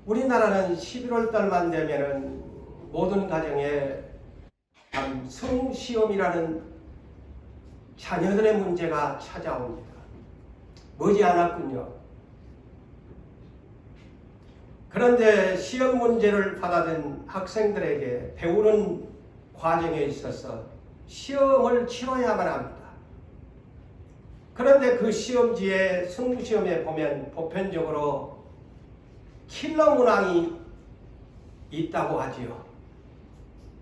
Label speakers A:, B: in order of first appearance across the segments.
A: 우리나라는 11월 달만 되면은 모든 가정에 성시험이라는 자녀들의 문제가 찾아옵니다. 머지않았군요. 그런데 시험 문제를 받아든 학생들에게 배우는 과정에 있어서 시험을 치러야만 합니다. 그런데 그 시험지에 성시험에 보면 보편적으로 킬러 문항이 있다고 하지요.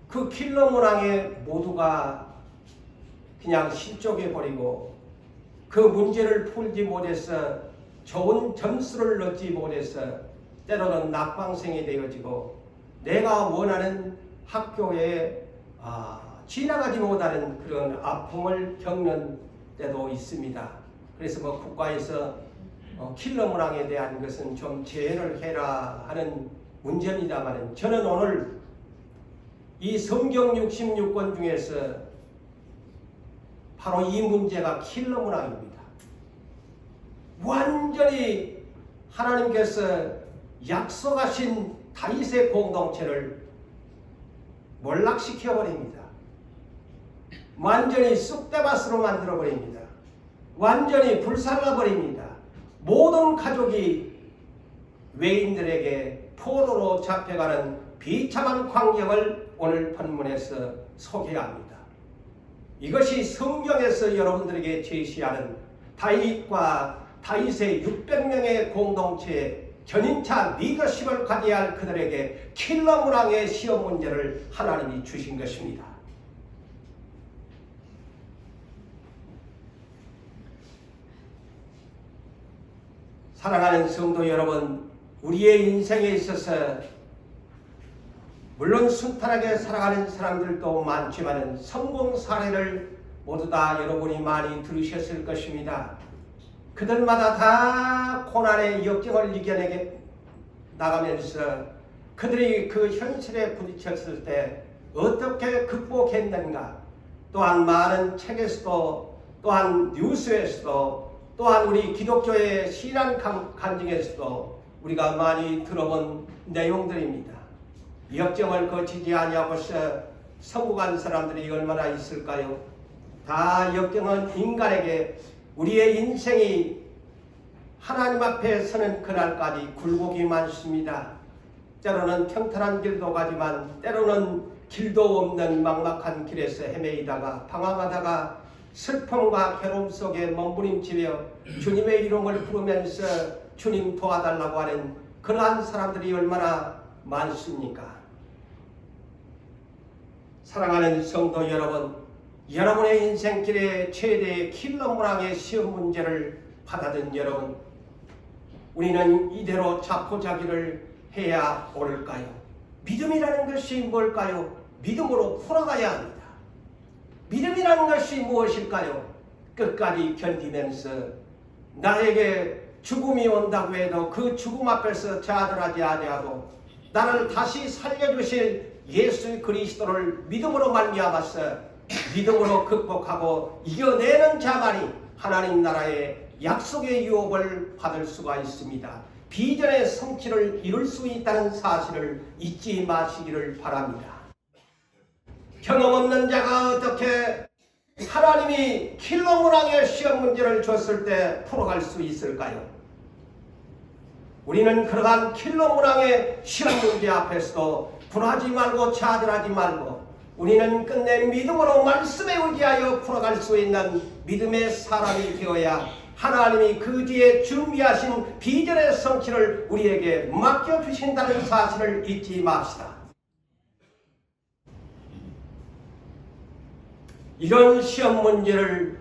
A: 그 킬러 문항에 모두가 그냥 실족해 버리고 그 문제를 풀지 못해서 좋은 점수를 얻지 못해서 때로는 낙방생이 되어지고 내가 원하는 학교에 지나가지 못하는 그런 아픔을 겪는 때도 있습니다. 그래서 국가에서 킬러 문항에 대한 것은 좀 제한을 해라 하는 문제입니다만 저는 오늘 이 성경 66권 중에서 바로 이 문제가 킬러 문항입니다. 완전히 하나님께서 약속하신 다윗의 공동체를 몰락시켜버립니다. 완전히 쑥대밭으로 만들어버립니다. 완전히 불살라버립니다. 모든 가족이 외인들에게 포로로 잡혀가는 비참한 광경을 오늘 본문에서 소개합니다. 이것이 성경에서 여러분들에게 제시하는 다윗과 다윗의 600명의 공동체의 견인차 리더십을 가져야 할 그들에게 킬러 문항의 시험 문제를 하나님이 주신 것입니다. 사랑하는 성도 여러분, 우리의 인생에 있어서 물론 순탄하게 살아가는 사람들도 많지만 성공 사례를 모두 다 여러분이 많이 들으셨을 것입니다. 그들마다 다 고난의 역경을 이겨내게 나가면서 그들이 그 현실에 부딪혔을 때 어떻게 극복했는가, 또한 많은 책에서도 또한 뉴스에서도 또한 우리 기독교의 신앙 간증에서도 우리가 많이 들어본 내용들입니다. 역경을 거치지 아니하고서 성공한 사람들이 얼마나 있을까요? 다 역경은 인간에게 우리의 인생이 하나님 앞에 서는 그날까지 굴곡이 많습니다. 때로는 평탄한 길도 가지만 때로는 길도 없는 막막한 길에서 헤매이다가 방황하다가 슬픔과 괴로움 속에 몸부림치며 주님의 이름을 부르면서 주님 도와달라고 하는 그러한 사람들이 얼마나 많습니까? 사랑하는 성도 여러분, 여러분의 인생길에 최대의 킬러 문항의 시험 문제를 받아든 여러분, 우리는 이대로 자포자기를 해야 옳을까요? 믿음이라는 것이 뭘까요? 믿음으로 풀어가야 합니다. 믿음이라는 것이 무엇일까요? 끝까지 견디면서 나에게 죽음이 온다고 해도 그 죽음 앞에서 좌절하지 아니하고 나를 다시 살려주실 예수 그리스도를 믿음으로 말미암아서 믿음으로 극복하고 이겨내는 자만이 하나님 나라의 약속의 유업을 받을 수가 있습니다. 비전의 성취를 이룰 수 있다는 사실을 잊지 마시기를 바랍니다. 경험 없는 자가 어떻게 하나님이 킬러 문항의 시험 문제를 줬을 때 풀어갈 수 있을까요? 우리는 그러한 킬러 문항의 시험 문제 앞에서도 분하지 말고 좌절하지 말고 우리는 끝내 믿음으로 말씀에 의지하여 풀어갈 수 있는 믿음의 사람이 되어야 하나님이 그 뒤에 준비하신 비전의 성취를 우리에게 맡겨주신다는 사실을 잊지 맙시다. 이런 시험 문제를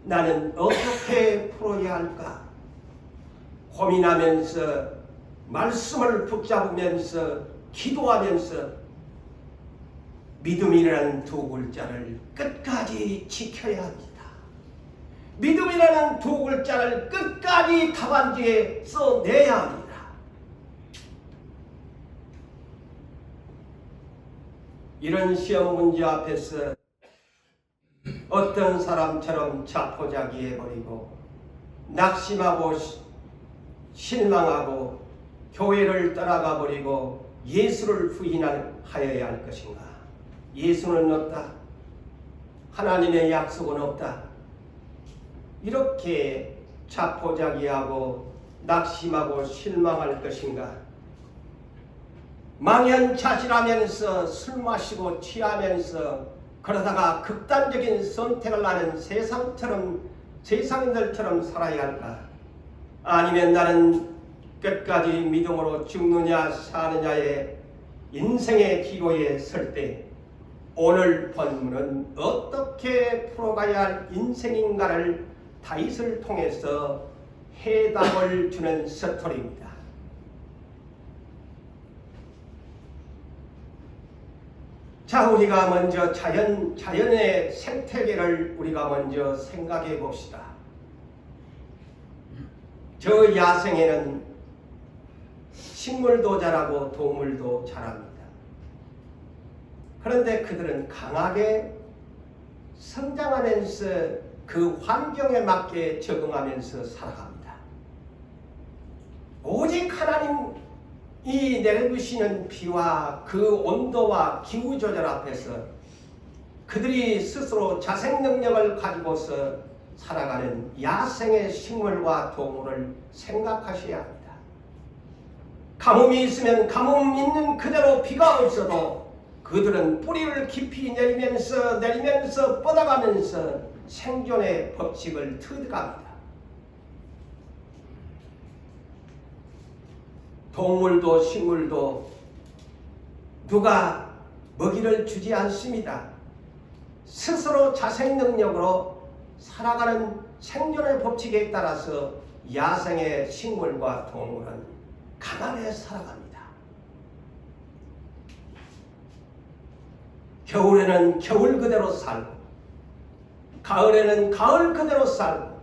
A: 나는 어떻게 풀어야 할까? 고민하면서 말씀을 붙잡으면서 기도하면서 믿음이라는 두 글자를 끝까지 지켜야 합니다. 믿음이라는 두 글자를 끝까지 답안지에 써내야 합니다. 이런 시험 문제 앞에서 어떤 사람처럼 자포자기해버리고 낙심하고 실망하고 교회를 떠나가 버리고 예수를 부인하여야 할 것인가? 예수는 없다. 하나님의 약속은 없다. 이렇게 자포자기하고 낙심하고 실망할 것인가? 망연자실하면서 술 마시고 취하면서 그러다가 극단적인 선택을 하는 세상인들처럼 살아야 할까? 아니면 나는 끝까지 믿음으로 죽느냐 사느냐의 인생의 기로에 설 때 오늘 본문은 어떻게 풀어가야 할 인생인가를 다윗을 통해서 해답을 주는 스토리입니다. 자, 우리가 먼저 자연의 생태계를 우리가 먼저 생각해 봅시다. 저 야생에는 식물도 자라고 동물도 자랍니다. 그런데 그들은 강하게 성장하면서 그 환경에 맞게 적응하면서 살아갑니다. 오직 하나님이 내려주시는 비와 그 온도와 기후 조절 앞에서 그들이 스스로 자생 능력을 가지고서 살아가는 야생의 식물과 동물을 생각하셔야 합니다. 가뭄이 있으면 가뭄 있는 그대로 비가 없어도 그들은 뿌리를 깊이 내리면서 뻗어가면서 생존의 법칙을 터득합니다. 동물도 식물도 누가 먹이를 주지 않습니다. 스스로 자생 능력으로 살아가는 생존의 법칙에 따라서 야생의 식물과 동물은 강하게 살아갑니다. 겨울에는 겨울 그대로 살고 가을에는 가을 그대로 살고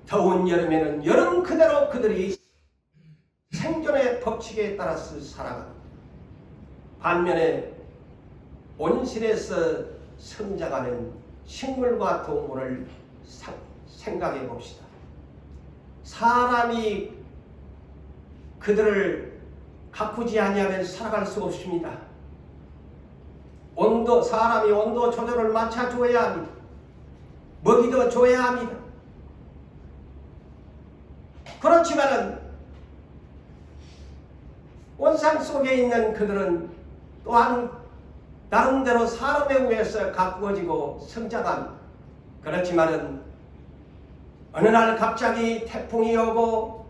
A: 더운 여름에는 여름 그대로 그들이 생존의 법칙에 따라서 살아갑니다. 반면에 온실에서 성장하는 식물과 동물을 생각해 봅시다. 사람이 그들을 가꾸지 아니하면 살아갈 수 없습니다. 사람이 온도 조절을 맞춰줘야 합니다. 먹이도 줘야 합니다. 그렇지만은 온상 속에 있는 그들은 또한 나름대로 사람에 의해서 가꾸어지고 성장합니다. 그렇지만은 어느 날 갑자기 태풍이 오고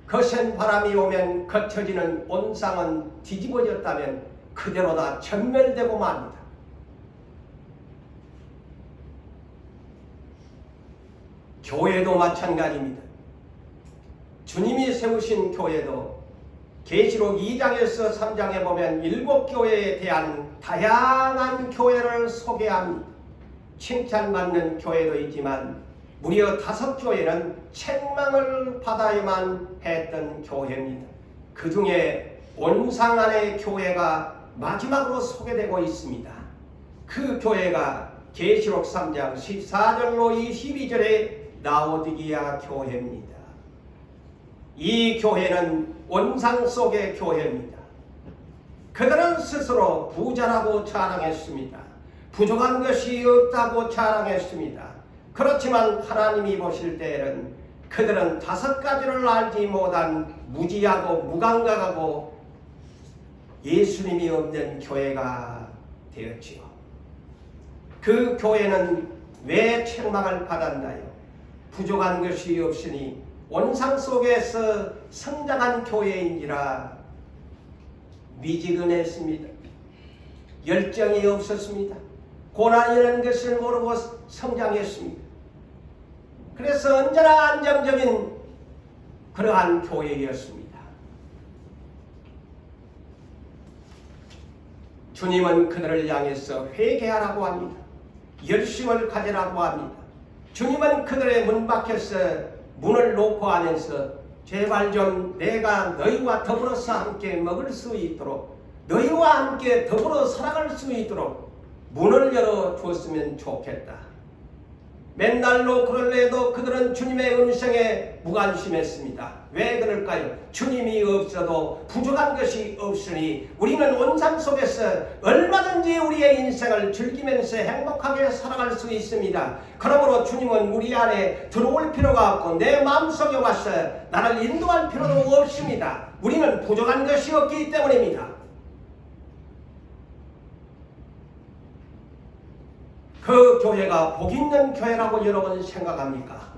A: 거센 바람이 오면 걷혀지는 온상은 뒤집어졌다면 그대로 다 전멸되고 맙니다. 교회도 마찬가지입니다. 주님이 세우신 교회도 계시록 2장에서 3장에 보면 7교회에 대한 다양한 교회를 소개합니다. 칭찬받는 교회도 있지만 무려 5교회는 책망을 받아야만 했던 교회입니다. 그 중에 온상안의 교회가 마지막으로 소개되고 있습니다. 그 교회가 계시록 3장 14절로 22절의 라오디게아 교회입니다. 이 교회는 온상 속의 교회입니다. 그들은 스스로 부자라고 자랑했습니다. 부족한 것이 없다고 자랑했습니다. 그렇지만 하나님이 보실 때에는 그들은 5가지를 알지 못한 무지하고 무감각하고 예수님이 없는 교회가 되었지요. 그 교회는 왜 책망을 받았나요? 부족한 것이 없으니 온상 속에서 성장한 교회인지라 미지근했습니다. 열정이 없었습니다. 고난이라는 것을 모르고 성장했습니다. 그래서 언제나 안정적인 그러한 교회였습니다. 주님은 그들을 향해서 회개하라고 합니다. 열심을 가지라고 합니다. 주님은 그들의 문 밖에서 문을 놓고 하면서 제발 좀 내가 너희와 더불어서 함께 먹을 수 있도록 너희와 함께 더불어 살아갈 수 있도록 문을 열어 주었으면 좋겠다. 맨날로 그럴래도 그들은 주님의 음성에 무관심했습니다. 왜 그럴까요? 주님이 없어도 부족한 것이 없으니 우리는 온 삶 속에서 얼마든지 우리의 인생을 즐기면서 행복하게 살아갈 수 있습니다. 그러므로 주님은 우리 안에 들어올 필요가 없고 내 마음속에 와서 나를 인도할 필요도 없습니다. 우리는 부족한 것이 없기 때문입니다. 그 교회가 복 있는 교회라고 여러분 생각합니까?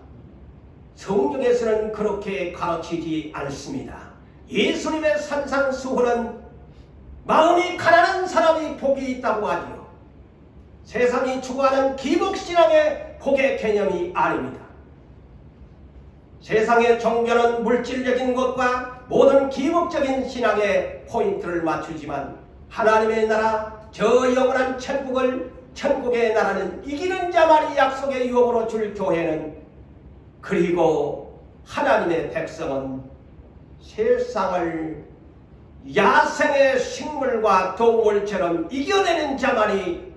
A: 성경에서는 그렇게 가르치지 않습니다. 예수님의 산상수훈은 마음이 가난한 사람이 복이 있다고 하지요. 세상이 추구하는 기복신앙의 복의 개념이 아닙니다. 세상의 종교는 물질적인 것과 모든 기복적인 신앙에 포인트를 맞추지만 하나님의 나라, 저 영원한 천국의 나라는 이기는 자만이 약속의 유업으로 줄 교회는, 그리고 하나님의 백성은 세상을 야생의 식물과 동물처럼 이겨내는 자만이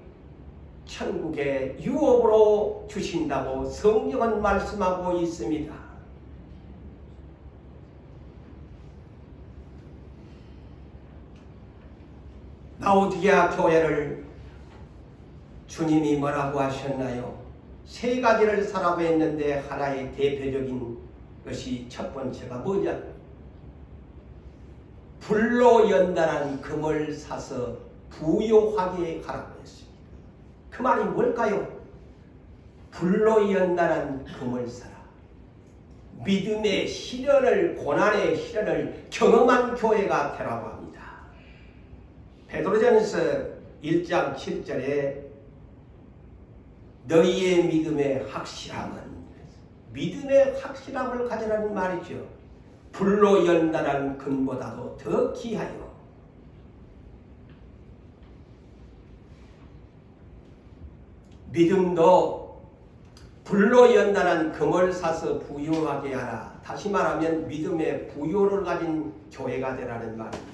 A: 천국의 유업으로 주신다고 성경은 말씀하고 있습니다. 라오디게아 교회를 주님이 뭐라고 하셨나요? 세 가지를 사라고 했는데 하나의 대표적인 것이 첫 번째가 뭐냐? 불로 연단한 금을 사서 부요하게 가라고 했습니다. 그 말이 뭘까요? 불로 연단한 금을 사라. 믿음의 시련을, 고난의 시련을 경험한 교회가 되라고 합니다. 베드로전서 1장 7절에 너희의 믿음의 확실함은, 믿음의 확실함을 가지라는 말이죠. 불로 연단한 금보다도 더 귀하여. 믿음도 불로 연단한 금을 사서 부요하게 하라. 다시 말하면 믿음의 부요를 가진 교회가 되라는 말입니다.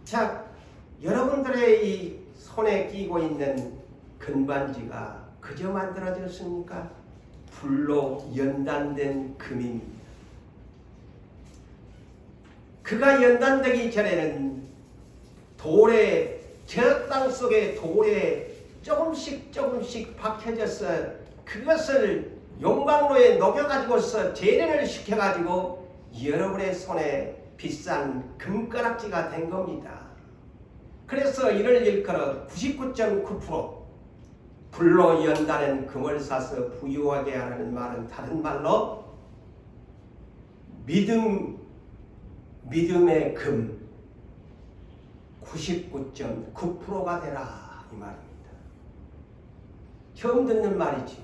A: 자, 여러분들의 이 손에 끼고 있는 금반지가 그저 만들어졌습니까? 불로 연단된 금입니다. 그가 연단되기 전에는 돌에, 저 땅 속에 돌에 조금씩 박혀져서 그것을 용광로에 녹여가지고서 재련을 시켜가지고 여러분의 손에 비싼 금가락지가 된 겁니다. 그래서 이를 일컬어 99.9% 불로 연단한 금을 사서 부유하게 하라는 말은 다른 말로 믿음의 금 99.9%가 되라, 이 말입니다. 처음 듣는 말이지.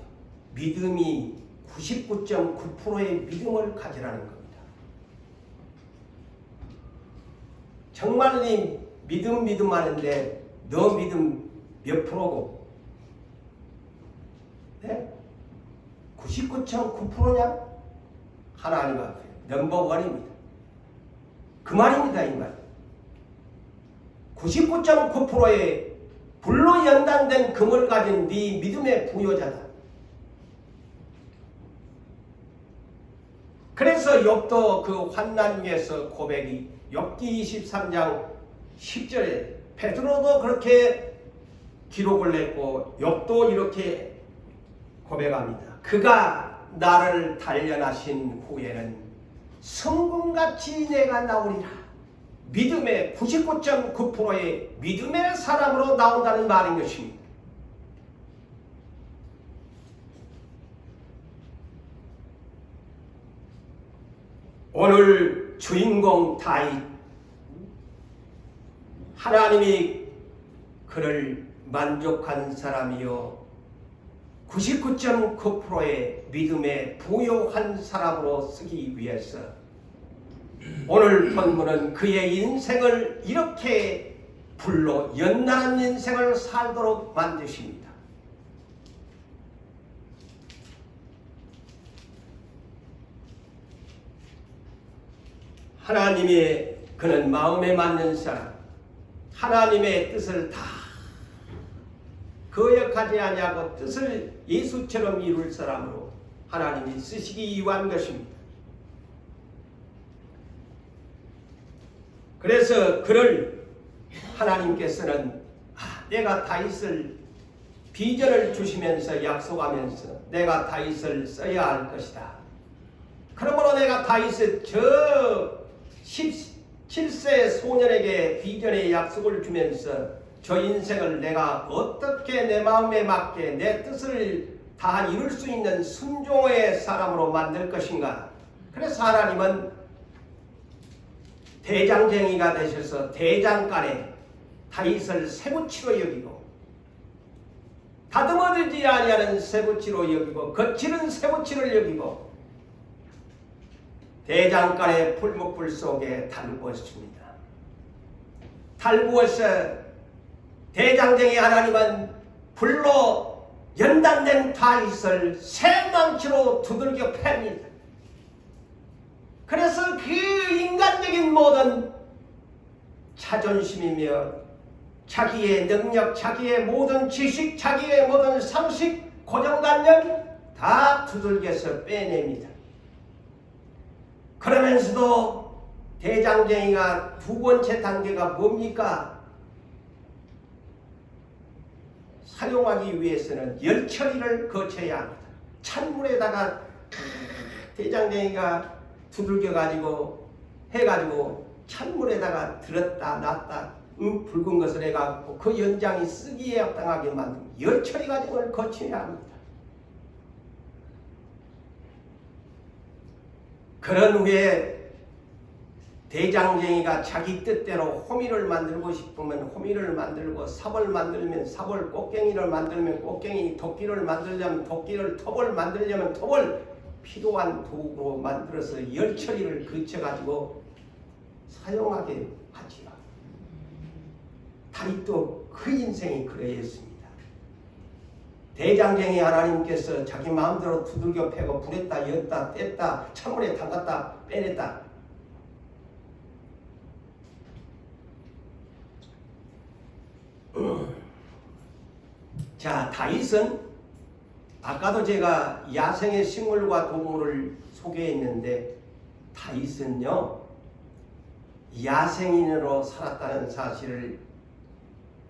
A: 믿음이 99.9%의 믿음을 가지라는 겁니다. 정말 네 믿음 하는데 너 믿음 몇 프로고? 네? 99.9%냐? 하나님 앞에 넘버원입니다. 그 말입니다, 이 말. 99.9%의 불로 연단된 금을 가진 네 믿음의 부여자다. 그래서 욥도 그 환난 위에서 고백이, 욥기 23장 10절에 베드로도 그렇게 기록을 냈고 욥도 이렇게 고백합니다. 그가 나를 단련하신 후에는 성금같이 내가 나오리라. 믿음의 99.9%의 믿음의 사람으로 나온다는 말인 것입니다. 오늘 주인공 다윗, 하나님이 그를 만족한 사람이요 99.9%의 믿음에 부요한 사람으로 쓰기 위해서 오늘 본문은 그의 인생을 이렇게 불로 연단한 인생을 살도록 만드십니다. 하나님의 그는 마음에 맞는 사람, 하나님의 뜻을 다 거역하지 아니하고 뜻을 예수처럼 이룰 사람으로 하나님이 쓰시기 위한 것입니다. 그래서 그를 하나님께서는 내가 다윗을 비전을 주시면서 약속하면서 내가 다윗을 써야 할 것이다. 그러므로 내가 다윗을 저 17세 소년에게 비전의 약속을 주면서 저 인생을 내가 어떻게 내 마음에 맞게 내 뜻을 다 이룰 수 있는 순종의 사람으로 만들 것인가. 그래서 하나님은 대장쟁이가 되셔서 대장간에 다윗을 쇠붙이로 여기고 다듬어지지 아니하는 쇠붙이로 여기고 거칠은 쇠붙이를 여기고 대장간의 풀무불 속에 달구었습니다. 달구어서 대장쟁이 하나님은 불로 연단된 다윗을 쇠망치로 두들겨 팹니다. 그래서 그 인간적인 모든 자존심이며 자기의 능력, 자기의 모든 지식, 자기의 모든 상식, 고정관념 다 두들겨서 빼냅니다. 그러면서도 대장쟁이가 두 번째 단계가 뭡니까? 사용하기 위해서는 열처리를 거쳐야 합니다. 찬물에다가 대장쟁이가 두들겨가지고 해가지고 찬물에다가 들었다 놨다 붉은 것을 해가지고 그 연장이 쓰기에 합당하게 만든 열처리 과정을 거쳐야 합니다. 그런 후에 대장쟁이가 자기 뜻대로 호미를 만들고 싶으면 호미를 만들고 삽을 만들면 삽을, 꽃갱이를 만들면 꽃갱이, 도끼를 만들려면 도끼를, 톱을 만들려면 톱을 필요한 도구로 만들어서 열처리를 거쳐가지고 사용하게 하지요. 다윗도 그 인생이 그러했습니다. 대장쟁이 하나님께서 자기 마음대로 두들겨 패고 불했다 였다 뗐다 찬물에 담갔다 빼냈다. 자, 다윗은 아까도 제가 야생의 식물과 동물을 소개했는데 다윗은요 야생인으로 살았다는 사실을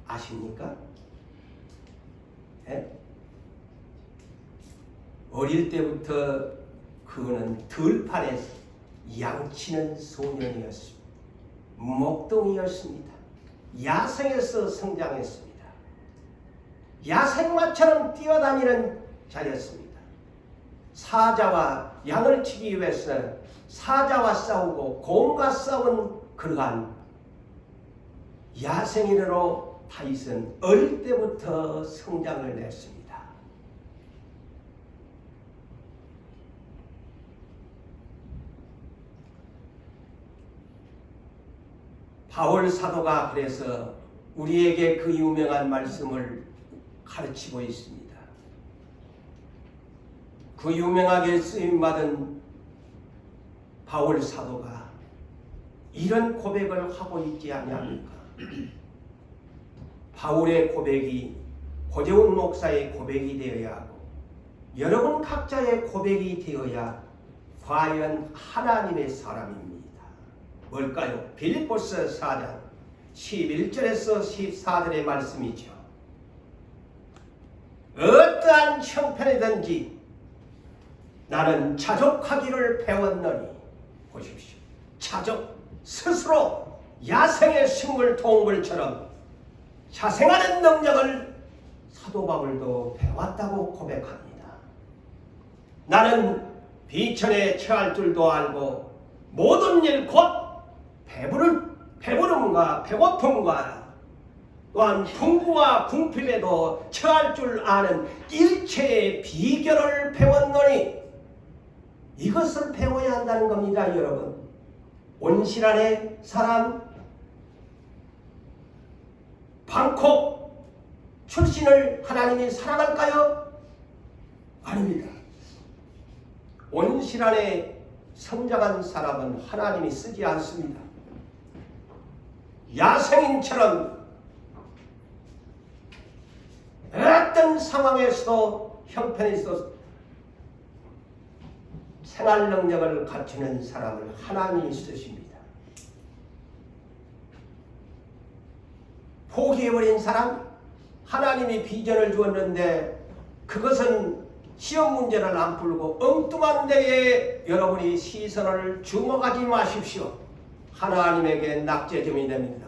A: 아십니까? 네? 어릴 때부터 그는 들판에 양치는 소년이었습니다. 목동이었습니다. 야생에서 성장했습니다. 야생마처럼 뛰어다니는 자였습니다. 사자와 양을 치기 위해서 사자와 싸우고 곰과 싸운 그러한 야생인으로 다윗은 어릴 때부터 성장을 했습니다. 바울 사도가 그래서 우리에게 그 유명한 말씀을 가르치고 있습니다. 그 유명하게 쓰임받은 바울 사도가 이런 고백을 하고 있지 아니합니까? 바울의 고백이 고재훈 목사의 고백이 되어야 하고 여러분 각자의 고백이 되어야 과연 하나님의 사람입니다. 뭘까요? 빌립보서 4장 11절에서 14절의 말씀이죠. 어떠한 형편이든지 나는 자족하기를 배웠노니, 보십시오. 자족, 스스로 야생의 식물 동물처럼 자생하는 능력을 사도 바울도 배웠다고 고백합니다. 나는 비천에 처할 줄도 알고 모든 일 곧 배부름과 배고픔과 또한 풍부와 궁핍에도 처할 줄 아는 일체의 비결을 배웠노니, 이것을 배워야 한다는 겁니다. 여러분, 온실안의 사람, 방콕 출신을 하나님이 사랑할까요? 아닙니다. 온실안에 성장한 사람은 하나님이 쓰지 않습니다. 야생인처럼 어떤 상황에서도 형편에서 생활 능력을 갖추는 사람을 하나님이 쓰십니다. 포기해버린 사람, 하나님이 비전을 주었는데 그것은 시험 문제를 안 풀고 엉뚱한 데에 여러분이 시선을 주목하지 마십시오. 하나님에게 낙제점이 됩니다.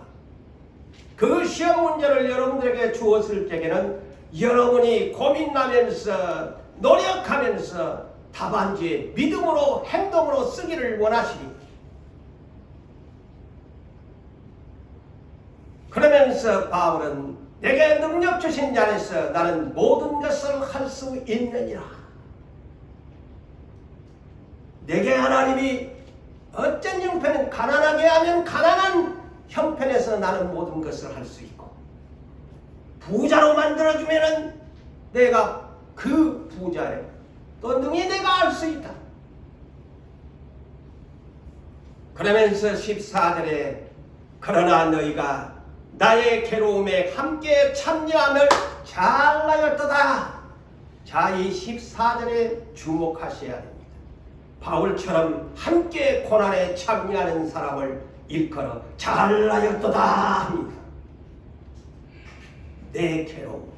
A: 그 시험 문제를 여러분들에게 주었을 때에는 여러분이 고민하면서 노력하면서 답안지에 믿음으로 행동으로 쓰기를 원하시니 그러면서 바울은 내게 능력 주신 자 안에서 나는 모든 것을 할 수 있느니라. 내게 하나님이 어쩐 형편은 가난하게 하면 가난한 형편에서 나는 모든 것을 할 수 있고 부자로 만들어주면은 내가 그 부자에 또 능히 내가 알 수 있다. 그러면서 14절에 그러나 너희가 나의 괴로움에 함께 참여함을 잘하였도다. 자, 이 14절에 주목하셔야 됩니다. 바울처럼 함께 고난에 참여하는 사람을 일컬어 잘하였도다 합니다. 내 괴로움,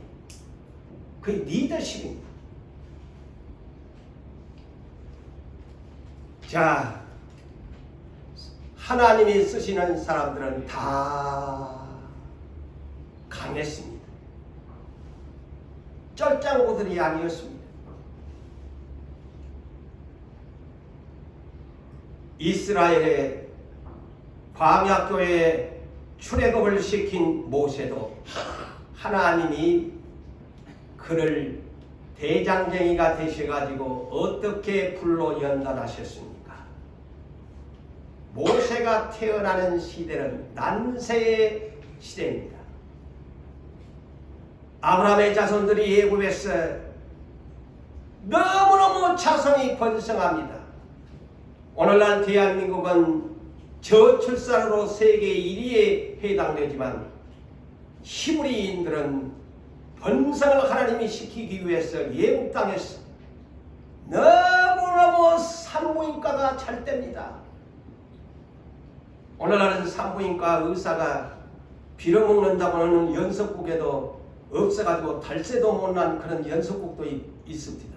A: 그 리더십입니다. 자, 하나님이 쓰시는 사람들은 다 강했습니다. 쩔짱구들이 아니었습니다. 이스라엘의 광야교회에 출애굽을 시킨 모세도 하나님이 그를 대장쟁이가 되셔가지고 어떻게 불러 연단하셨습니까? 모세가 태어나는 시대는 난세의 시대입니다. 아브라함의 자손들이 애굽에서 너무너무 자손이 번성합니다. 오늘날 대한민국은 저출산으로 세계 1위에 해당되지만 히브리인들은 번성을 하나님이 시키기 위해서 애굽 땅에서 너무너무 산부인과가 잘 됩니다. 오늘날은 산부인과 의사가 빌어먹는다고 하는 연속국에도 없어가지고 달새도 못난 그런 연속국도 있습니다.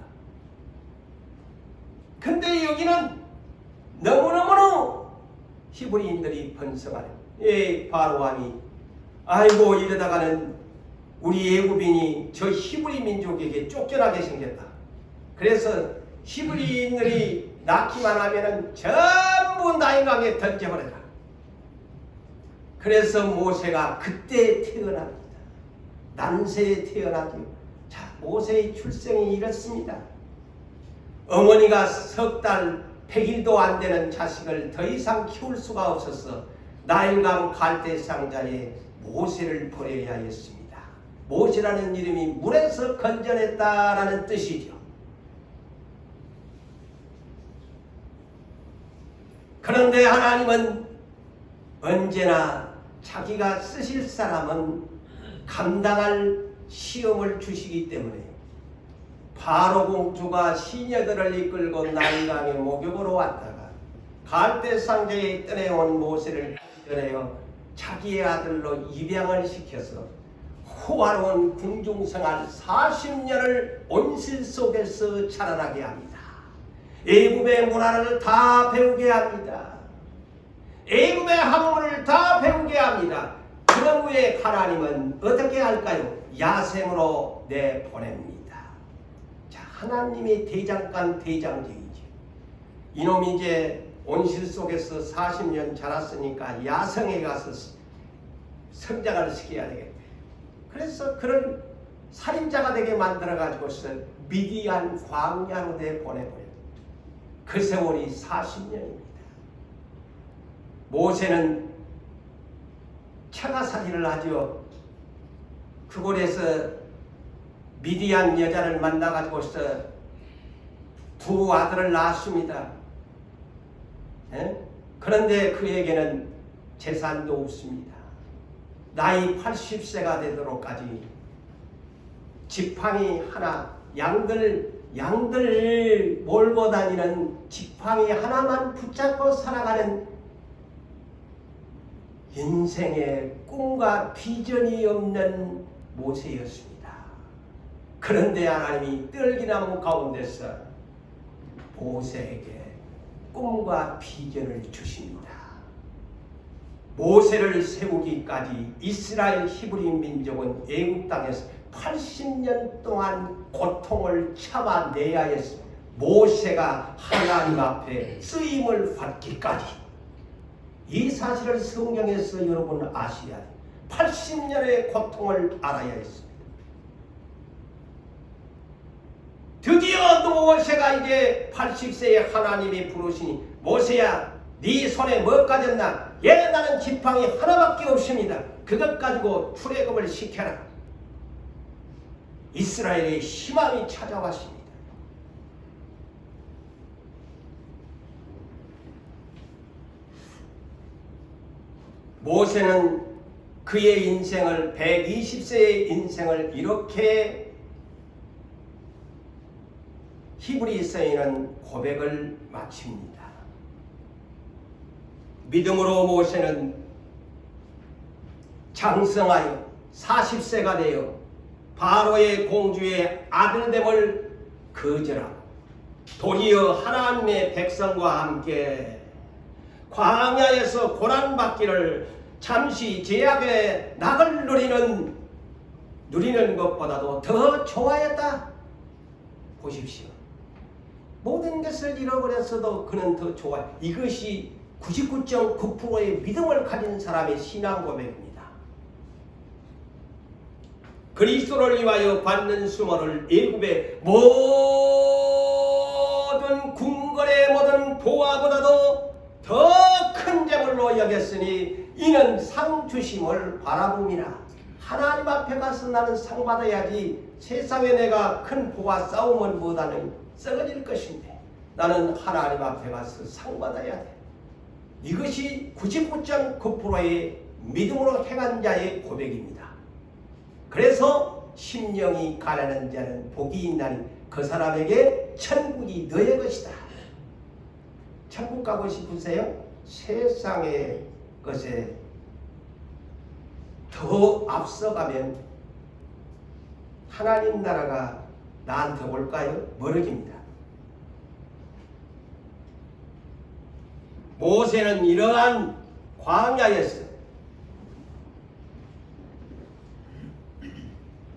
A: 근데 여기는 너무너무 히브리인들이 번성하네. 바로 왕이 아이고 이러다가는 우리 애굽인이 저 히브리 민족에게 쫓겨나게 생겼다. 그래서 히브리인들이 낳기만 하면은 전부 나일강에 던져버려라. 그래서 모세가 그때 태어납니다. 난세에 태어나죠. 자, 모세의 출생이 이렇습니다. 어머니가 석 달 100일도 안 되는 자식을 더 이상 키울 수가 없어서 나일강 갈대 상자에 모세를 버려야 했습니다. 모세라는 이름이 물에서 건져냈다라는 뜻이죠. 그런데 하나님은 언제나 자기가 쓰실 사람은 감당할 시험을 주시기 때문에 바로 공주가 시녀들을 이끌고 나일강의 목욕으로 왔다가 갈대 상자에 떠내온 모세를 건져내어 자기의 아들로 입양을 시켜서 호화로운 궁중생활 40년을 온실 속에서 자라나게 합니다. 애굽의 문화를 다 배우게 합니다. 애굽의 학문을 다 배우게 합니다. 그런 후에 하나님은 어떻게 할까요? 야생으로 내보냅니다. 자, 하나님의 대장간 대장제이죠. 이놈이 이제 온실 속에서 40년 자랐으니까 야성에 가서 성장을 시켜야 되겠다. 그래서 그런 살인자가 되게 만들어가지고서 미디안 광야로 내보내버려요. 그 세월이 40년입니다. 모세는 차가살이를 하죠. 그곳에서 미디안 여자를 만나가지고서 두 아들을 낳았습니다. 그런데 그에게는 재산도 없습니다. 나이 80세가 되도록까지 지팡이 하나, 양들 몰고 다니는 지팡이 하나만 붙잡고 살아가는 인생의 꿈과 비전이 없는 모세였습니다. 그런데 하나님이 떨기나무 가운데서 모세에게 꿈과 비전을 주십니다. 모세를 세우기까지 이스라엘 히브리 민족은 애굽 땅에서 80년 동안 고통을 참아내야 했습니다. 모세가 하나님 앞에 쓰임을 받기까지. 이 사실을 성경에서 여러분 아셔야 해요. 80년의 고통을 알아야 했습니다. 드디어 모세가 이제 80세에 하나님이 부르시니 모세야 네 손에 뭐 가졌나? 예, 나는 지팡이 하나밖에 없습니다. 그것 가지고 출애굽을 시켜라. 이스라엘의 희망이 찾아왔습니다. 모세는 그의 인생을 120세의 인생을 이렇게 히브리서에는 고백을 마칩니다. 믿음으로 모세는 장성하여 40세가 되어 바로의 공주의 아들됨을 거절하고 도리어 하나님의 백성과 함께 광야에서 고난받기를 잠시 제약의 낙을 누리는 것보다도 더 좋아했다. 보십시오. 모든 것을 잃어버렸어도 그는 더 좋아요. 이것이 99.9%의 믿음을 가진 사람의 신앙 고백입니다. 그리스도를 위하여 받는 수모를 애굽의 모든 궁궐의 모든 보화보다도 더 큰 재물로 여겼으니 이는 상 주심을 바라봅니다. 하나님 앞에 가서 나는 상 받아야지. 세상에 내가 큰 보화 싸움을 못하는 썩어질 것인데 나는 하나님 앞에 가서 상 받아야 돼. 이것이 99.9%의 믿음으로 행한 자의 고백입니다. 그래서 심령이 가난한 자는 복이 있나니 그 사람에게 천국이 너의 것이다. 천국 가고 싶으세요? 세상의 것에 더 앞서가면 하나님 나라가 나한테 올까요? 멀어집니다. 모세는 이러한 광야에서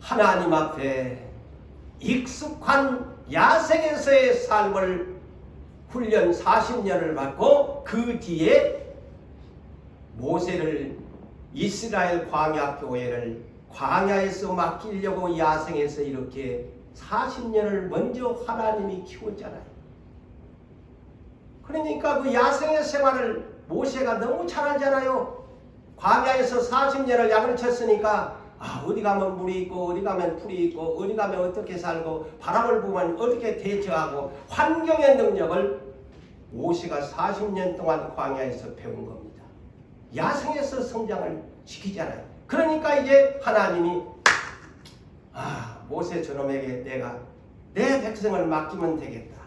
A: 하나님 앞에 익숙한 야생에서의 삶을 훈련 40년을 받고 그 뒤에 모세를 이스라엘 광야 교회를 광야에서 맡기려고 야생에서 이렇게 40년을 먼저 하나님이 키웠잖아요. 그러니까 그 야생의 생활을 모세가 너무 잘 알잖아요. 광야에서 40년을 양을 쳤으니까 어디 가면 물이 있고 어디 가면 풀이 있고 어디 가면 어떻게 살고 바람을 부으면 어떻게 대처하고 환경의 능력을 모세가 40년 동안 광야에서 배운 겁니다. 야생에서 성장을 시키잖아요. 그러니까 이제 하나님이 모세 저놈에게 내가 내 백성을 맡기면 되겠다.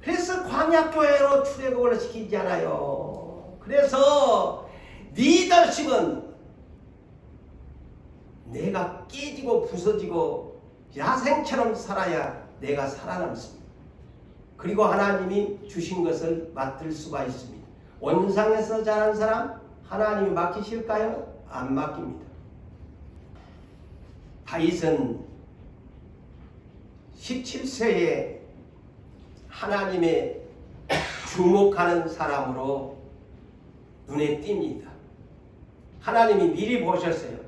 A: 그래서 광야교회로 출애굽을 시키잖아요. 그래서 리더십은 내가 깨지고 부서지고 야생처럼 살아야 내가 살아남습니다. 그리고 하나님이 주신 것을 맡을 수가 있습니다. 온상에서 자란 사람 하나님이 맡기실까요? 안 맡깁니다. 다윗은 17세에 하나님의 주목하는 사람으로 눈에 띕니다. 하나님이 미리 보셨어요.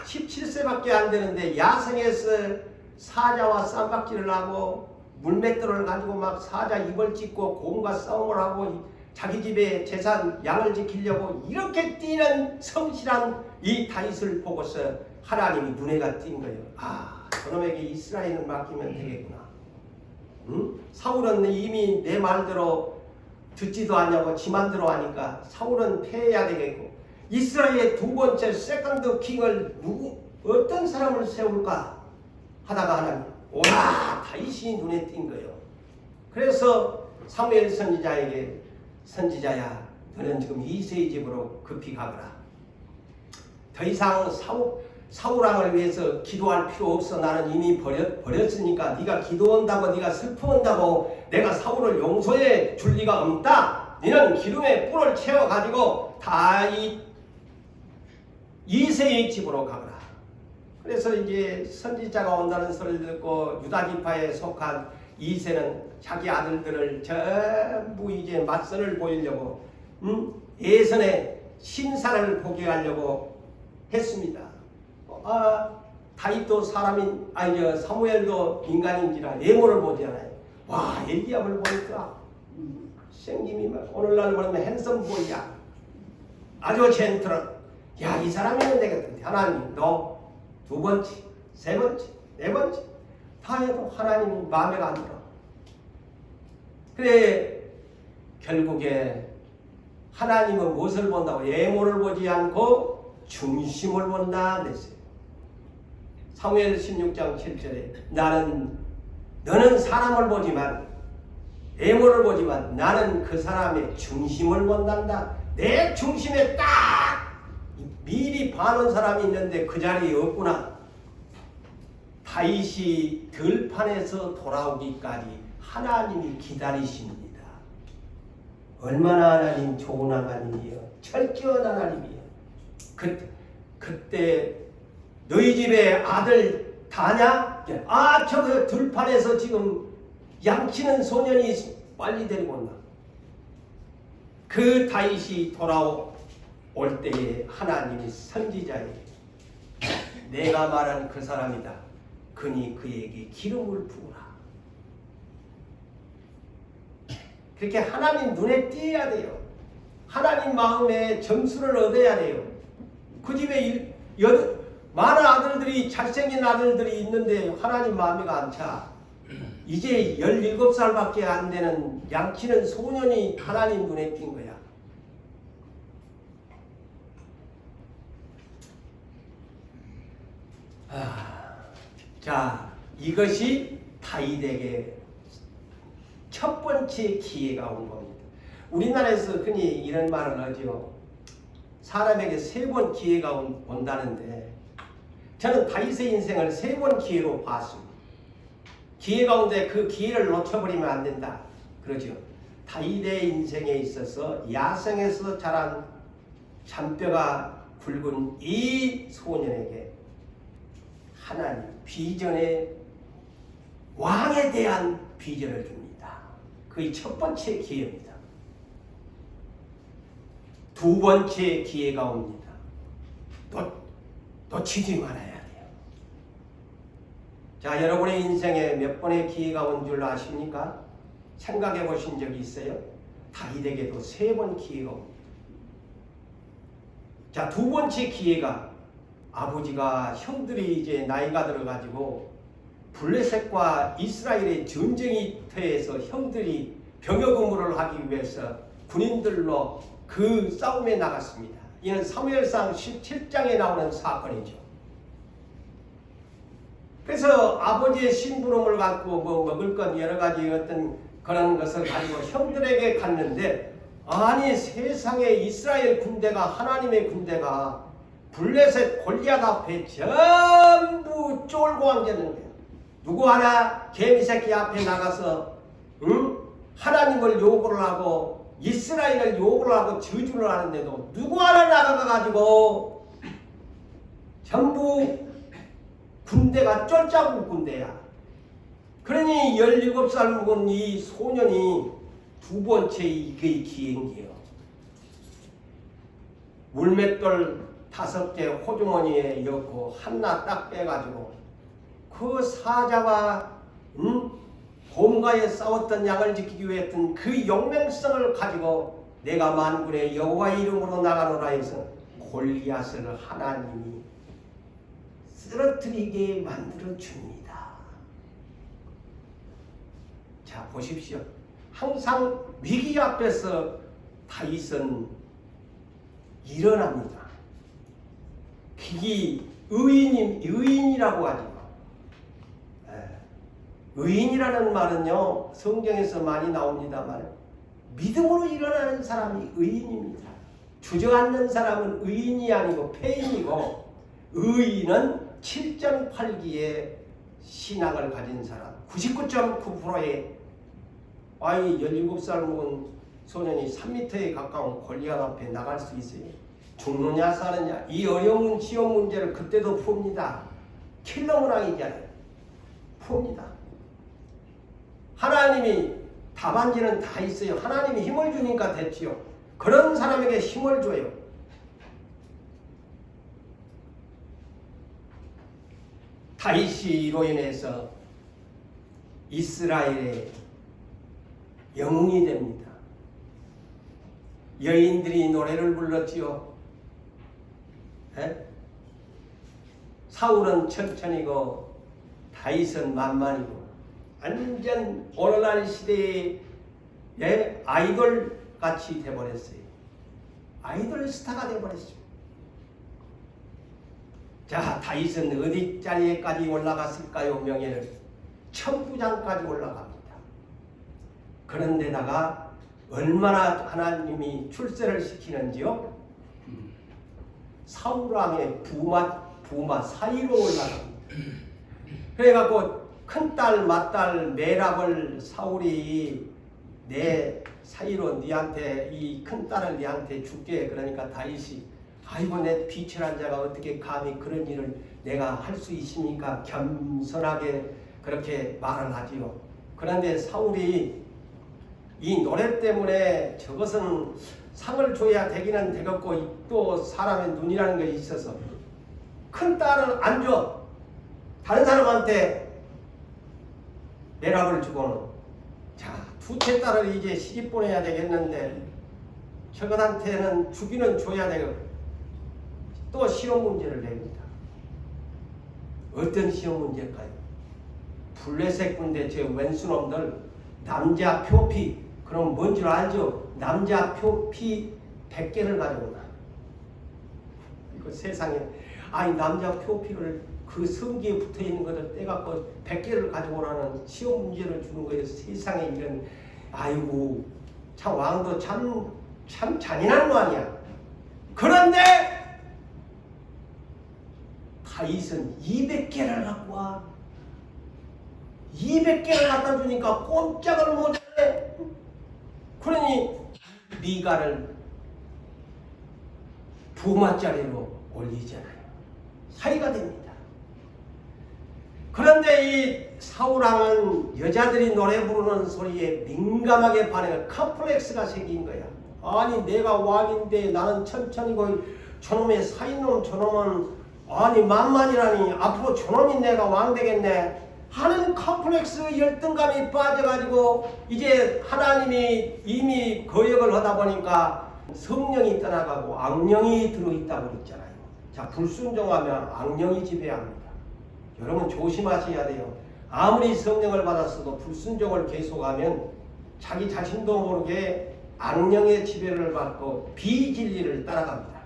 A: 17세밖에 안 되는데 야생에서 사자와 쌈박질을 하고 물맷돌을 가지고 막 사자 입을 찢고 곰과 싸움을 하고 자기 집에 재산 양을 지키려고 이렇게 뛰는 성실한 이 다윗을 보고서 하나님이 눈에가 띈 거예요. 저놈에게 이스라엘을 맡기면 되겠구나. 사울은 이미 내 말대로 듣지도 않냐고 지 맘대로 하니까 사울은 패해야 되겠고 이스라엘의 두 번째 세컨드 킹을 어떤 사람을 세울까 하다가 하나님 오라 다윗이 눈에 띈 거예요. 그래서 사무엘 선지자에게 선지자야 너는 지금 이새의 집으로 급히 가거라. 더 이상 사울왕을 위해서 기도할 필요 없어. 나는 이미 버렸으니까 네가 기도한다고 네가 슬퍼한다고 내가 사울을 용서해 줄 리가 없다. 너는 기름에 뿔을 채워가지고 다윗 이새의 집으로 가거라. 그래서 이제 선지자가 온다는 소리를 듣고 유다 지파에 속한 이새는 자기 아들들을 전부 이제 맞선을 보이려고 예선에 신사를 보게 하려고 했습니다. 다윗도 사무엘도 인간인지라 예모를 보잖아요. 와 엘리압을 보니까 생김이 막 오늘날 보면 핸섬보이야. 아주 젠틀한. 야 이 사람이면 되겠다. 하나님 너 두 번째, 세 번째, 네 번째 다 해도 하나님이 마음에 안 들어. 그래 결국에 하나님은 무엇을 본다고? 예모를 보지 않고 중심을 본다 그랬어요. 사무엘 16장 7절에 너는 사람을 보지만 예모를 보지만 나는 그 사람의 중심을 본단다. 내 중심에 딱 미리 봐놓은 사람이 있는데 그 자리에 없구나. 다윗이 들판에서 돌아오기까지 하나님이 기다리십니다. 얼마나 하나님 좋은 하나님이에요. 철저한 하나님이에요. 그때 너희 집에 아들 다냐? 저거 들판에서 지금 양치는 소년이 빨리 데리고 온다. 그 다윗이 돌아올 때에 하나님이 선지자에게 내가 말한 그 사람이다. 그니 그에게 기름을 부으라. 그렇게 하나님 눈에 띄어야 돼요. 하나님 마음에 점수를 얻어야 돼요. 그 집에 많은 아들들이 잘생긴 아들들이 있는데 하나님 마음에가 안 차. 이제 17살밖에 안 되는 양치는 소년이 하나님 눈에 띈 거야. 자, 이것이 다윗에게 첫 번째 기회가 온 겁니다. 우리나라에서 흔히 이런 말을 하죠. 사람에게 3번 기회가 온다는데 저는 다윗의 인생을 3번 기회로 봤습니다. 기회 가운데 그 기회를 놓쳐버리면 안 된다. 그러죠. 다윗의 인생에 있어서 야성에서 자란 잔뼈가 굵은 이 소년에게 하나님 비전의 왕에 대한 비전을 줍니다. 그게 첫 번째 기회입니다. 두 번째 기회가 옵니다. 놓치지 말아야 돼요. 자, 여러분의 인생에 몇 번의 기회가 온 줄 아십니까? 생각해 보신 적이 있어요? 다윗에게도 3번 기회가 옵니다. 자, 두 번째 기회가 아버지가 형들이 이제 나이가 들어가지고 블레셋과 이스라엘의 전쟁이 터해서 형들이 병역 의무를 하기 위해서 군인들로 그 싸움에 나갔습니다. 이는 사무엘상 17장에 나오는 사건이죠. 그래서 아버지의 심부름을 갖고 먹을 것 여러 가지 어떤 그런 것을 가지고 형들에게 갔는데 아니 세상에 이스라엘 군대가 하나님의 군대가 블레셋 골리앗 앞에 전부 쫄고 앉았는 거예요. 누구 하나 개미새끼 앞에 나가서 하나님을 요구를 하고 이스라엘을 요구를 하고 저주를 하는데도 누구 하나 나가가지고 전부 군대가 쫄짜고 군대야. 그러니 17살 먹은 이 소년이 두 번째 이게 기행이에요. 물맷돌 5개 호주머니에 넣고 하나 딱 빼가지고 그 사자와 곰과의 싸웠던 양을 지키기 위해 했던 그 용맹성을 가지고 내가 만군의 여호와의 이름으로 나가노라 해서 골리앗을 하나님이 쓰러뜨리게 만들어 줍니다. 자, 보십시오. 항상 위기 앞에서 다윗은 일어납니다. 그게 의인이라고 하죠. 의인이라는 말은요, 성경에서 많이 나옵니다만 믿음으로 일어나는 사람이 의인입니다. 주저앉는 사람은 의인이 아니고 폐인이고, 의인은 7.8기의 신앙을 가진 사람, 99.9%의 17살 먹은 소년이 3m에 가까운 골리앗 앞에 나갈 수 있어요. 죽느냐 사느냐, 이 어려운 시험 문제를 그때도 풉니다. 킬러 문항이잖아요. 풉니다. 하나님이 답안지는 다 있어요. 하나님이 힘을 주니까 됐지요. 그런 사람에게 힘을 줘요. 다윗이로 인해서 이스라엘의 영웅이 됩니다. 여인들이 노래를 불렀지요. 사울은 천천히고 다윗은 만만이고, 완전 오늘날 시대의 아이돌 같이 돼버렸어요. 아이돌 스타가 돼버렸어요. 자, 다윗은 어디 자리에까지 올라갔을까요? 명예를 천부장까지 올라갑니다. 그런데다가 얼마나 하나님이 출세를 시키는지요? 사울왕의 부마 사이로 올라갑니다. 그래갖고 큰딸 맏딸 메랍을 사울이 내 사이로 니한테, 이 큰딸을 니한테 줄게. 그러니까 다윗이 아이고, 내 비천한 자가 어떻게 감히 그런 일을 내가 할 수 있습니까? 겸손하게 그렇게 말을 하지요. 그런데 사울이 이 노래 때문에 저것은 상을 줘야 되기는 되겠고, 또 사람의 눈이라는 것이 있어서 큰딸은 안 줘. 다른 사람한테 메랍을 주고는, 자, 둘째 딸을 이제 시집 보내야 되겠는데 저것한테는 주기는 줘야 되고, 또 시험 문제를 냅니다. 어떤 시험 문제일까요? 블레셋 군대 제 왼수놈들 남자 표피, 그럼 뭔 줄 알죠? 남자 표피 100개를 가져오나. 이거 세상에, 아니 남자 표피를 그 성기에 붙어있는 것을 떼갖고 100개를 가져오라는 시험 문제를 주는 거예요. 세상에 이런, 아이고, 참 왕도 참 잔인한 왕이야. 그런데 다윗은 200개를 갖고 와. 200개를 갖다 주니까 꼼짝을 못해. 그러니 미가를 부마자리로 올리잖아요. 사이가 됩니다. 그런데 이 사울왕은 여자들이 노래 부르는 소리에 민감하게 반응해 컴플렉스가 생긴 거야. 아니 내가 왕인데 나는 천천히고 저놈의 사이놈 저놈은 아니 만만이라니 앞으로 저놈이 내가 왕 되겠네 하는 컴플렉스 열등감이 빠져가지고 이제 하나님이 이미 거역을 하다 보니까 성령이 떠나가고 악령이 들어있다고 그랬잖아요. 자, 불순종하면 악령이 지배합니다. 여러분 조심하셔야 돼요. 아무리 성령을 받았어도 불순종을 계속하면 자기 자신도 모르게 악령의 지배를 받고 비진리를 따라갑니다.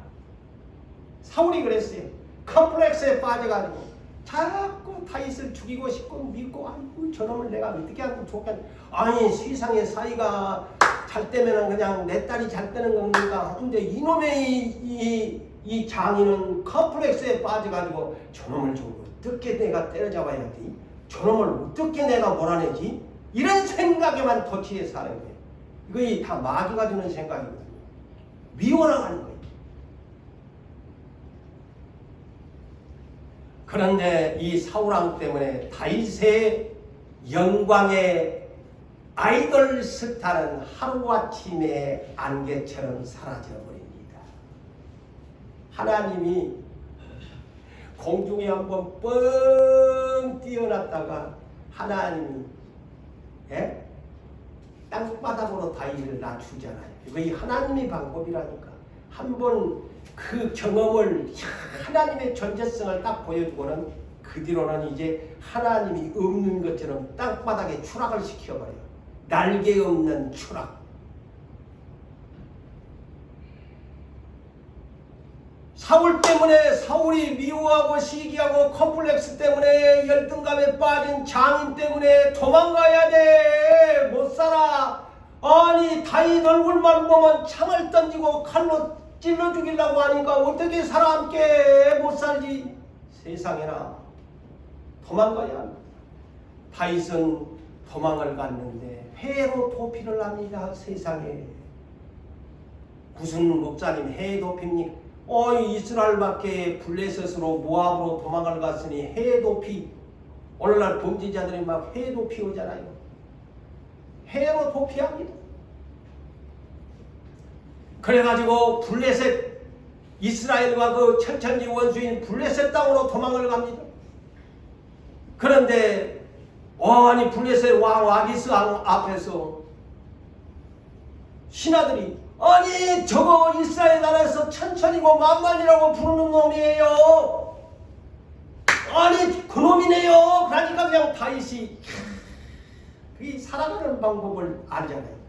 A: 사울이 그랬어요. 컴플렉스에 빠져가지고 자꾸 다윗을 죽이고 싶고 믿고, 아이고 저놈을 내가 어떻게 하면 좋겠냐. 아니 세상에 사이가 잘 때면은 그냥 내 딸이 잘 되는 겁니까? 근데 이놈의 이 장인은 컴플렉스에 빠져가지고 저놈을 좀 어떻게 내가 때려잡아야 돼? 저놈을 어떻게 내가 몰아내지? 이런 생각에만 도취해 사는 거예요. 이거 다 마귀가 주는 생각이거든요. 미워나가는 거예요. 그런데 이 사울왕 때문에 다윗의 영광의 아이돌 스타는 하루아침에 안개처럼 사라져버립니다. 하나님이 공중에 한번 뻥 띄어놨다가 하나님이 땅바닥으로 다윗을 낮추잖아요. 이거 이 하나님의 방법이라니까. 한번 그 경험을 하나님의 존재성을 딱 보여주고는 그 뒤로는 이제 하나님이 없는 것처럼 땅바닥에 추락을 시켜버려요. 날개 없는 추락. 사울 때문에 사울이 미워하고 시기하고 컴플렉스 때문에 열등감에 빠진 장인 때문에 도망가야 돼. 못 살아. 아니 다윗 얼굴만 보면 창을 던지고 칼로 찔러 죽이려고 하니까 어떻게 살아 함께 못 살지. 세상에나 도망가야 합니다. 다윗은 도망을 갔는데 해로 도피를 합니다. 세상에. 무슨 목사님 해 도피입니까? 이스라엘 밖에 블레셋으로 모압으로 도망을 갔으니 해 도피. 오늘날 범죄자들이 막 해 도피 오잖아요. 해로 도피합니다. 그래가지고 블레셋 이스라엘과 그 천천지 원수인 블레셋 땅으로 도망을 갑니다. 그런데 아니 블레셋 왕 아기스 앞에서 신하들이 아니 저거 이스라엘 나라에서 천천히고 만만이라고 부르는 놈이에요. 아니 그놈이네요. 그러니까 그냥 다윗이 이 살아가는 방법을 알잖아요.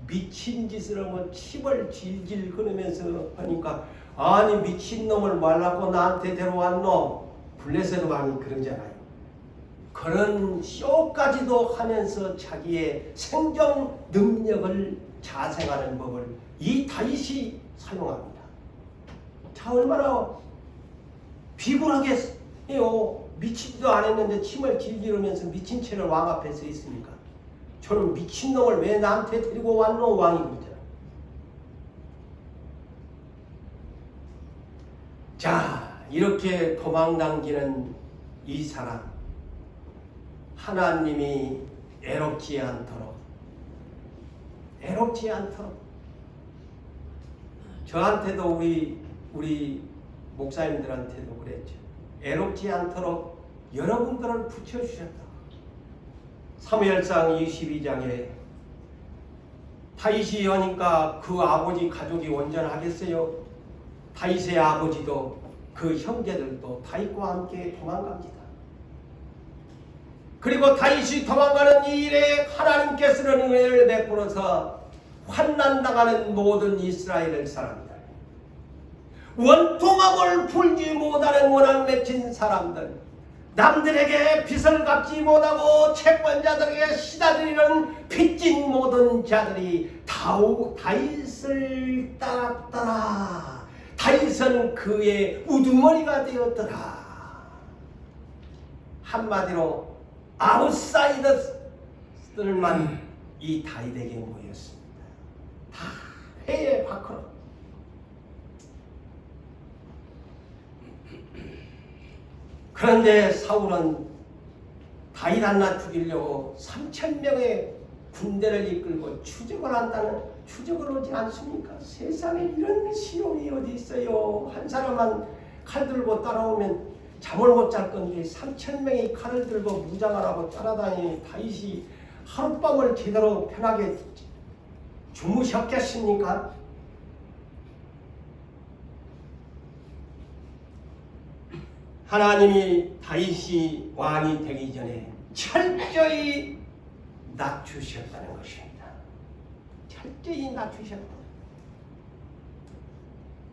A: 미친 짓을 하면 침을 질질 흐르면서 하니까 아니 미친놈을 말라고 나한테 데려왔노. 블레셋 왕이 그러잖아요. 그런 쇼까지도 하면서 자기의 생존 능력을 자생하는 법을 이 다윗이 사용합니다. 자, 얼마나 비굴하겠어요. 미치지도 않았는데 침을 질지르면서 미친 채를 왕 앞에 서 있으니까 저는 미친놈을 왜 나한테 데리고 왔노. 왕이 그러잖아. 자, 이렇게 도망당기는 이 사람, 하나님이 애롭지 않도록 저한테도 우리 목사님들한테도 그랬죠. 애롭지 않도록 여러분들을 붙여주셨다. 사무엘상 22장에 다윗이 하니까 그 아버지 가족이 온전하겠어요? 다윗의 아버지도 그 형제들도 다윗과 함께 도망갑니다. 그리고 다윗이 도망가는 이 일에 하나님께서는 은혜를 베풀어서 환난당하는 모든 이스라엘 사람들, 원통함을 풀지 못하는 원한 맺힌 사람들, 남들에게 빚을 갚지 못하고 채권자들에게 시달리는 빚진 모든 자들이 다윗을 따랐더라. 다윗은 그의 우두머리가 되었더라. 한마디로 아웃사이더들만 이 다윗에게 모였습니다. 다 해의 밖으로. 그런데 사울은 다윗 하나 죽이려고 3,000명의 군대를 이끌고 추적을 한다는, 추적을 오지 않습니까? 세상에 이런 시험이 어디 있어요. 한 사람만 칼 들고 따라오면 잠을 못 잘 건데 3,000명이 칼을 들고 무장을 하고 따라다니니 다윗이 하룻밤을 제대로 편하게 주무셨겠습니까? 하나님이 다윗이 왕이 되기 전에 철저히 낮추셨다는 것입니다. 철저히 낮추셨다.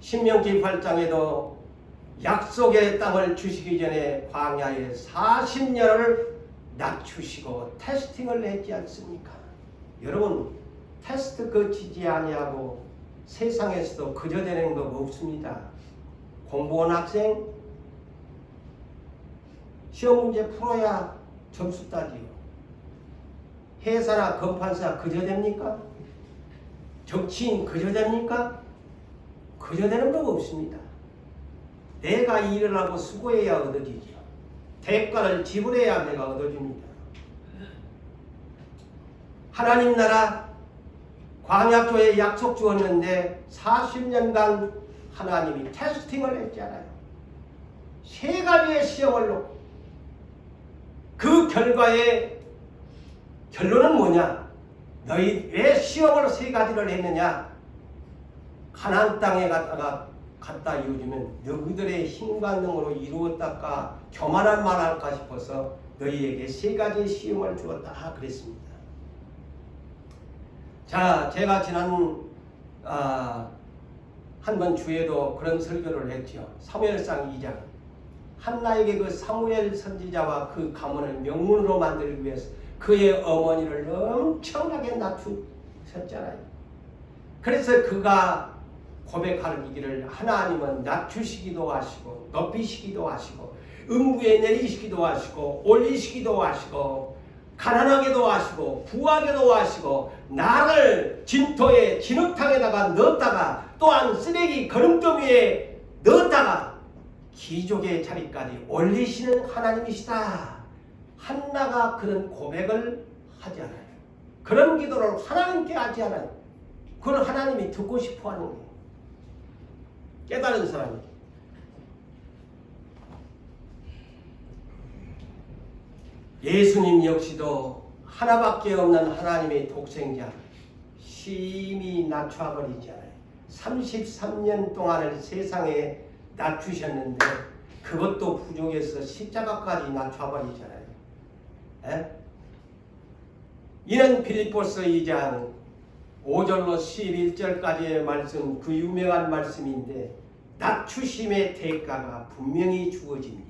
A: 신명기 8장에도 약속의 땅을 주시기 전에 광야에 40년을 낮추시고 테스팅을 했지 않습니까? 여러분, 테스트 거치지 아니하고 세상에서도 그저 되는 거 없습니다. 공부한 학생 시험 문제 풀어야 점수 따지요. 회사나 검판사 그저 됩니까? 정치인 그저 됩니까? 그저 되는 거 없습니다. 내가 일을 하고 수고해야 얻어지죠. 대가를 지불해야 내가 얻어집니다. 하나님 나라 광야교에 약속 주었는데 40년간 하나님이 테스팅을 했잖아요. 3가지의 시험을 놓고 그 결과의 결론은 뭐냐? 너희 왜 시험을 3가지를 했느냐? 가나안 땅에 갖다 이루어주면 너희들의 힘과 능으로 이루었다까 교만한 말 할까 싶어서 너희에게 3가지 시험을 주었다 그랬습니다. 자, 제가 지난 한번 주에도 그런 설교를 했죠. 사무엘상 2장. 한나에게 그 사무엘 선지자와 그 가문을 명문으로 만들기 위해서 그의 어머니를 엄청나게 낮추셨잖아요. 그래서 그가 고백하기를 하나님은 낮추시기도 하시고 높이시기도 하시고 음부에 내리시기도 하시고 올리시기도 하시고 가난하게도 하시고 부하게도 하시고 나를 진토에 진흙탕에다가 넣었다가 또한 쓰레기 거름더미에 넣었다가 기족의 자리까지 올리시는 하나님이시다. 한나가 그런 고백을 하지 않아요. 그런 기도를 하나님께 하지 않아요. 그걸 하나님이 듣고 싶어 하는 거예요. 깨달은 사람이. 예수님 역시도 하나밖에 없는 하나님의 독생자 심히 낮춰버리잖아요. 33년 동안을 세상에 낮추셨는데 그것도 부족해서 십자가까지 낮춰버리잖아요. 에? 이는 빌립보서 2장 5절로 11절까지의 말씀, 그 유명한 말씀인데 낮추심의 대가가 분명히 주어집니다.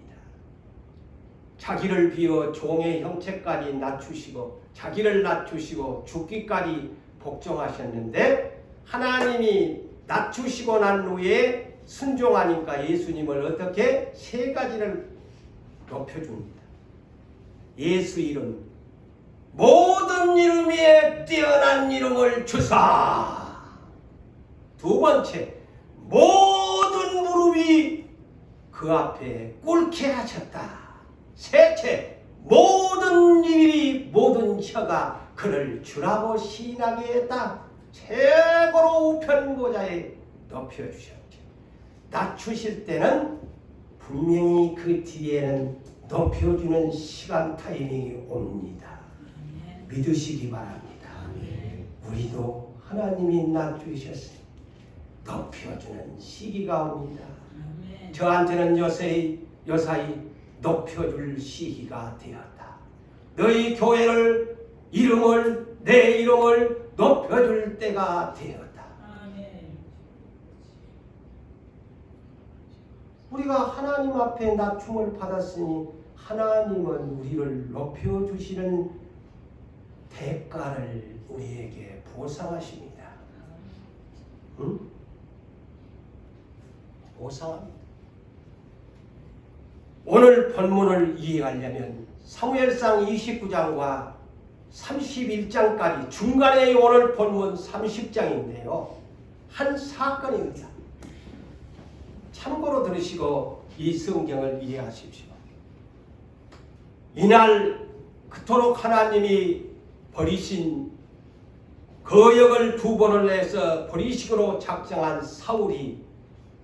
A: 자기를 비워 종의 형체까지 낮추시고 자기를 낮추시고 죽기까지 복종하셨는데 하나님이 낮추시고 난 후에 순종하니까 예수님을 어떻게? 세 가지를 높여줍니다. 예수 이름, 모든 이름 위에 뛰어난 이름을 주사. 두 번째, 모든 무릎이 그 앞에 꿇게 하셨다. 셋째, 모든 일이 모든 혀가 그를 주라고 시인하게 했다. 최고로 우편고자에 높여주셨죠. 낮추실 때는 분명히 그 뒤에는 높여주는 시간 타이밍이 옵니다. 믿으시기 바랍니다. 우리도 하나님이 낮추셨으니 높여주는 시기가 옵니다. 저한테는 요사이 높여줄 시기가 되었다. 너희 교회를 내 이름을 높여줄 때가 되었다. 우리가 하나님 앞에 낮춤을 받았으니 하나님은 우리를 높여주시는 대가를 우리에게 보상하십니다. 응? 보상합니다. 오늘 본문을 이해하려면 사무엘상 29장과 31장까지 중간에 오늘 본문 30장인데요. 한 사건입니다. 참고로 들으시고 이 성경을 이해하십시오. 이날 그토록 하나님이 버리신 거역을 2번을 내서 버리식으로 작정한 사울이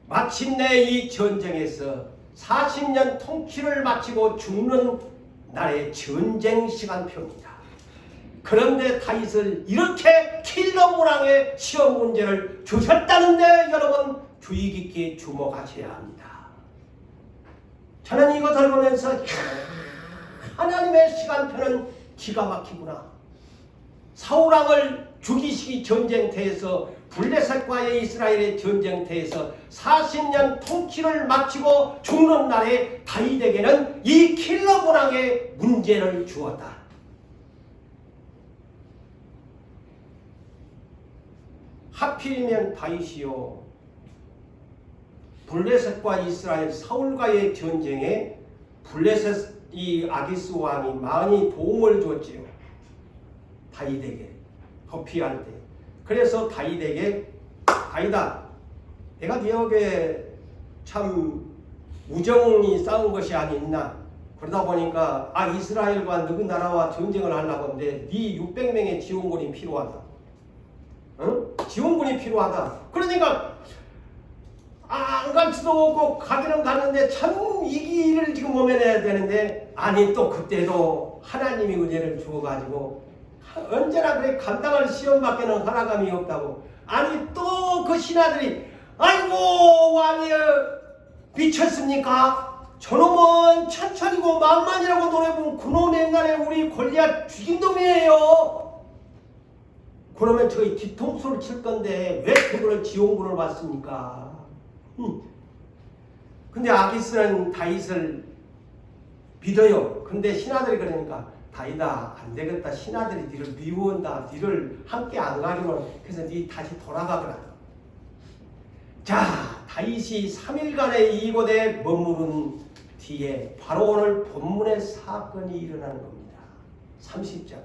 A: 마침내 이 전쟁에서 40년 통치를 마치고 죽는 날의 전쟁 시간표입니다. 그런데 다윗을 이렇게 킬러무랑의 시험 문제를 주셨다는데 여러분 주의 깊게 주목하셔야 합니다. 저는 이것을 보면서 하나님의 시간표는 기가 막히구나. 사울왕을 죽이시기 전쟁터에서 블레셋과의 이스라엘의 전쟁터에서 40년 통치를 마치고 죽는 날에 다윗에게는 이 킬러 문항의 문제를 주었다. 하필이면 다윗이요 블레셋과 이스라엘 사울과의 전쟁에 블레셋 이 아기스 왕이 많이 도움을 줬지요. 다윗에게 도피할 때. 그래서 다윗에게 다윗아 내가 네에게 참 우정이 쌓은 것이 아니있나. 그러다 보니까 이스라엘과 너희 나라와 전쟁을 하려고 하는데 네 600명의 지원군이 필요하다. 응? 지원군이 필요하다. 그러니까 안 갈 수도 없고 가기는 가는데 참 이 길을 지금 모면해야 되는데 아니 또 그때도 하나님이 은혜를 주어가지고 언제나 그래 감당할 시험밖에는 하나감이 없다고. 아니 또 그 신하들이 아이고 왕이여 미쳤습니까? 저놈은 천천히고 만만이라고 노래 부르는 그놈 옛날에 우리 골리앗 죽인 놈이에요. 그러면 저희 뒤통수를 칠 건데 왜 그거를 지원군을 받습니까? 근데 아기스는 다윗을 믿어요. 근데 신하들이 그러니까 다윗아 안 되겠다. 신하들이 니를 미워한다. 니를 함께 안 가기로 그래서 니 다시 돌아가거라. 자, 다윗이 3일간의 이곳에 머무른 뒤에 바로 오늘 본문의 사건이 일어나는 겁니다. 30절.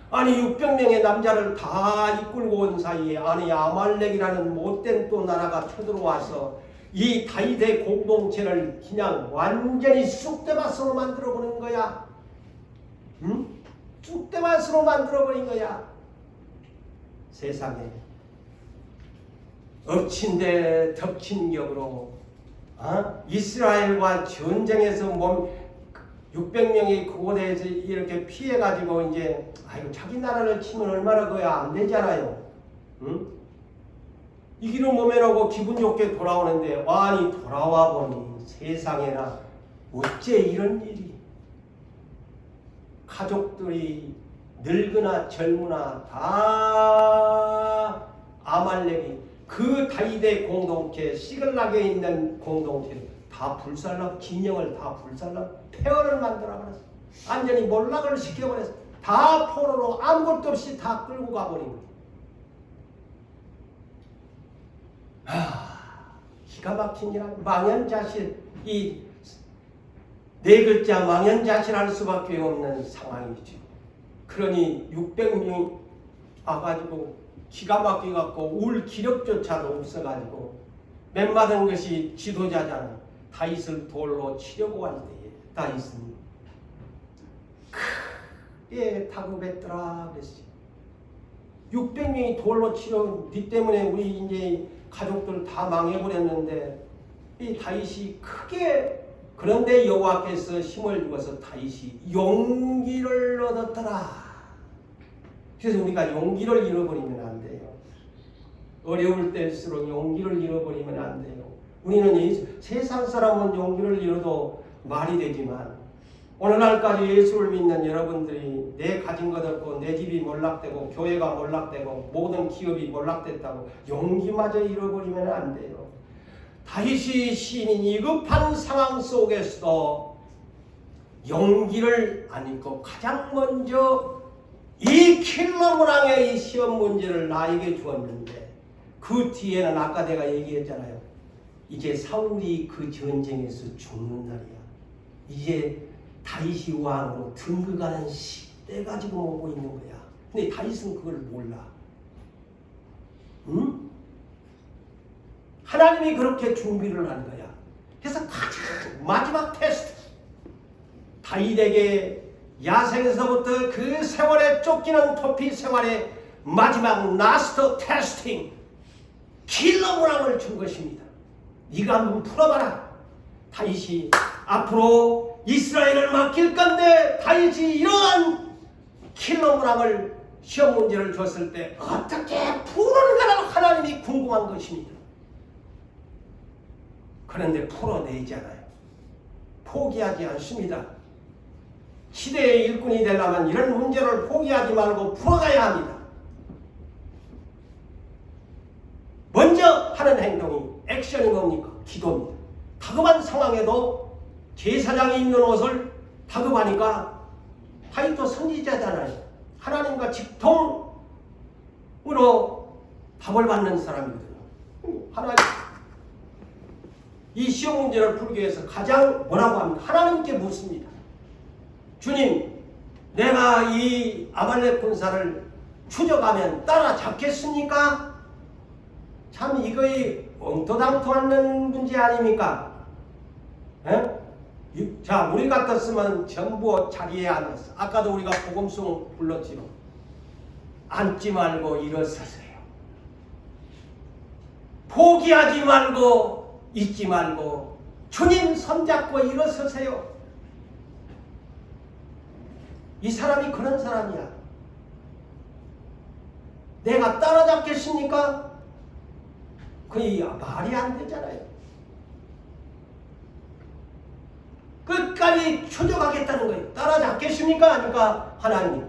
A: 아니 600명의 남자를 다 이끌고 온 사이에 아니 아말렉이라는 못된 또 나라가 쳐들어와서 이 다윗의 공동체를 그냥 완전히 쑥대밭으로 만들어버린 거야. 응? 쑥대밭으로 만들어버린 거야. 세상에 엎친 데 덮친 격으로 이스라엘과 전쟁에서 600명이 그곳에서 이렇게 피해가지고 이제 아이고 자기 나라를 치면 얼마나 그야 안 되잖아요. 응? 이기는 몸에라고 기분 좋게 돌아오는데 아니 돌아와 보니 세상에나 어째 이런 일이. 가족들이 늙으나 젊으나 다 아말렉이 그 다윗의 공동체 시글락에 있는 공동체 다 불살라 진영을 다 불살라 폐허를 만들어버렸어. 완전히 몰락을 시켜버렸어. 다 포로로 아무것도 없이 다 끌고 가버린 거야. 기가 막힌 일 망연자실 이 네 글자 망연자실할 수밖에 없는 상황이죠. 그러니 600명이 와가지고 기가 막혀갖고 울 기력조차도 없어가지고 맨마른 것이 지도자잖아. 다윗을 돌로 치려고 하는데 다윗은 크게 다급했더라 그랬어요. 600명이 돌로 치려 니 때문에 우리 이제 가족들 다 망해버렸는데 이 다윗이 크게 그런데 여호와께서 힘을 주어서 다윗이 용기를 얻었더라. 그래서 우리가 용기를 잃어버리면 안 돼요. 어려울 때일수록 용기를 잃어버리면 안 돼요. 우리는 세상 사람은 용기를 잃어도 말이 되지만 오늘날까지 예수를 믿는 여러분들이 내 가진 것 없고 내 집이 몰락되고 교회가 몰락되고 모든 기업이 몰락됐다고 용기마저 잃어버리면 안 돼요. 다윗이 시인이 급한 상황 속에서도 용기를 안 잃고 가장 먼저 이 킬러 문항의 이 시험 문제를 나에게 주었는데 그 뒤에는 아까 내가 얘기했잖아요. 이제 사울이 그 전쟁에서 죽는 날이야. 이제 다윗이 왕으로 등극하는 시대가 지금 오고 있는 거야. 근데 다윗은 그걸 몰라. 응? 하나님이 그렇게 준비를 한 거야. 그래서 가장 마지막 테스트. 다윗에게 야생에서부터 그 세월에 쫓기는 토피 생활의 마지막 라스트 테스팅. 킬러 문항을 준 것입니다. 네가 한번 풀어봐라. 다윗이 앞으로 이스라엘을 맡길 건데 다윗이 이러한 킬러 문항을 시험 문제를 줬을 때 어떻게 풀어내는 하나님이 궁금한 것입니다. 그런데 풀어내잖아요. 포기하지 않습니다. 시대의 일꾼이 되려면 이런 문제를 포기하지 말고 풀어가야 합니다. 먼저 하는 행동이 액션이 뭡니까? 기도입니다. 다급한 상황에도 제사장이 입는 옷을 다급하니까 다윗도 선지자잖아요. 하나님과 직통으로 답을 받는 사람이거든요. 하나님 이 시험 문제를 풀기 위해서 가장 뭐라고 합니까? 하나님께 묻습니다. 주님, 내가 이 아말렉 군사를 추적하면 따라잡겠습니까? 참 이거의 엉터당토 않는 문제 아닙니까? 에? 자, 우리 같았으면 전부 자리에 앉았어. 아까도 우리가 복음송 불렀지요. 앉지 말고 일어서세요. 포기하지 말고 잊지 말고 주님 손잡고 일어서세요. 이 사람이 그런 사람이야. 내가 따라잡겠습니까? 그게 말이 안 되잖아요. 끝까지 추적하겠다는 거예요. 따라잡겠습니까? 하니까 하나님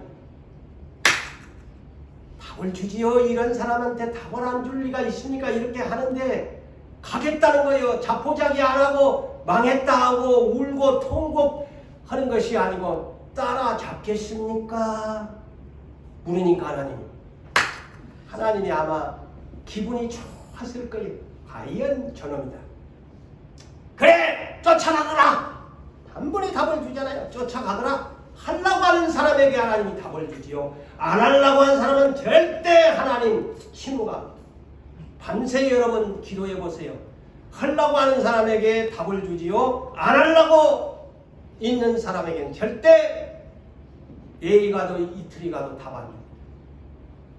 A: 답을 주지요. 이런 사람한테 답을 안 줄 리가 있습니까? 이렇게 하는데 가겠다는 거예요. 자포자기 안 하고 망했다 하고 울고 통곡하는 것이 아니고 따라잡겠습니까? 물으니까 하나님이 아마 기분이 좋았을 거예요. 과연 저놈이다. 그래 쫓아가거라. 한 번에 답을 주잖아요. 쫓아가거라. 하려고 하는 사람에게 하나님이 답을 주지요. 안 하려고 하는 사람은 절대 하나님 심무갑니다. 밤새 여러분 기도해 보세요. 하려고 하는 사람에게 답을 주지요. 안 하려고 있는 사람에게는 절대 내일이 가도 이틀이 가도 답 안 줍니다.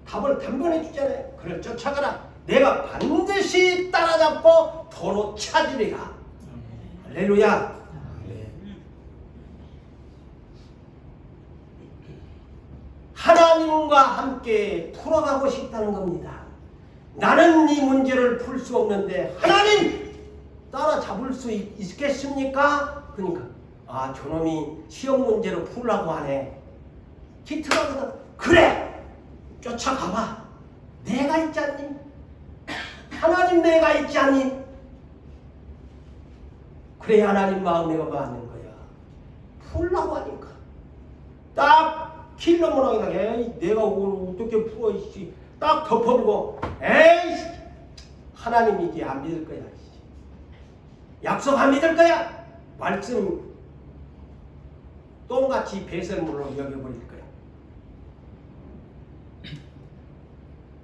A: 답을 단번에 주잖아요. 그래 쫓아가라. 내가 반드시 따라잡고 도로 찾으리라. 할렐루야. 하나님과 함께 풀어가고 싶다는 겁니다. 나는 이 문제를 풀 수 없는데 하나님 따라잡을 수 있겠습니까? 그러니까 저놈이 시험 문제로 풀라고 하네. 기특하거든. 그래 쫓아가봐. 내가 있지 않니? 하나님 내가 있지 않니? 그래 하나님 마음에 맞는 거야. 풀라고 하니까 딱 킬러 모양이 나게 내가 오늘 어떻게 풀어 있지? 딱 덮어보고 에이 하나님이지 안 믿을 거야. 약속 안 믿을 거야. 말씀 똥같이 배설물로 여겨버릴 거야.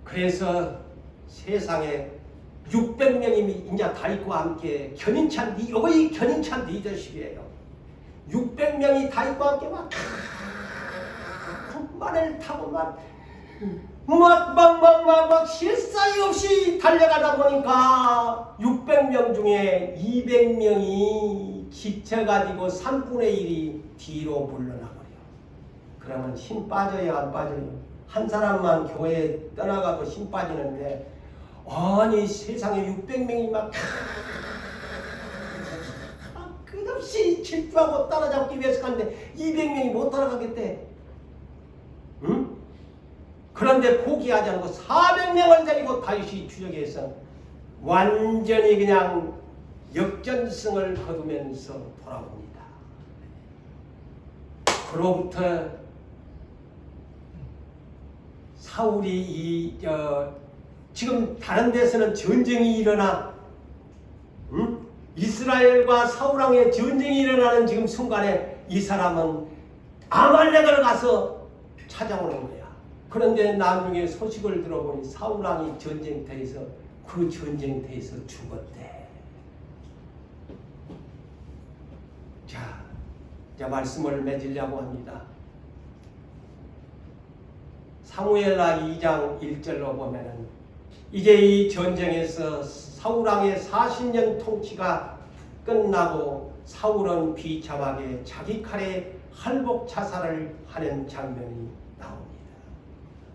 A: 그래서 세상에 600명이 이제 다윗과 함께 견인찬 이거의 견인찬 리더십이에요. 600명이 다윗과 함께 막 말을 타고 막 쉴 사이 없이 달려가다 보니까 600명 중에 200명이 지쳐가지고 3분의 1이 뒤로 물러나버려. 그러면 힘 빠져요 안 빠져요? 한 사람만 교회에 떠나가도 힘 빠지는데 아니 세상에 600명이 막 끝없이 질주하고 따라잡기 위해서 가는데 200명이 못 따라가겠대. 응? 그런데 포기하지 않고 400명을 데리고 다윗이 추적해서 완전히 그냥 역전승을 거두면서 돌아옵니다. 그로부터 사울이 지금 다른 데서는 전쟁이 일어나 이스라엘과 사울왕의 전쟁이 일어나는 지금 순간에 이 사람은 아말렉을 가서 찾아오는 거야. 그런데 나중에 소식을 들어보니 사울왕이 전쟁터에서 그 전쟁터에서 죽었대. 자, 이제 말씀을 맺으려고 합니다. 사무엘하 2장 1절로 보면은 이제 이 전쟁에서 사울왕의 40년 통치가 끝나고 사울은 비참하게 자기 칼에 할복 자살을 하는 장면이 나옵니다.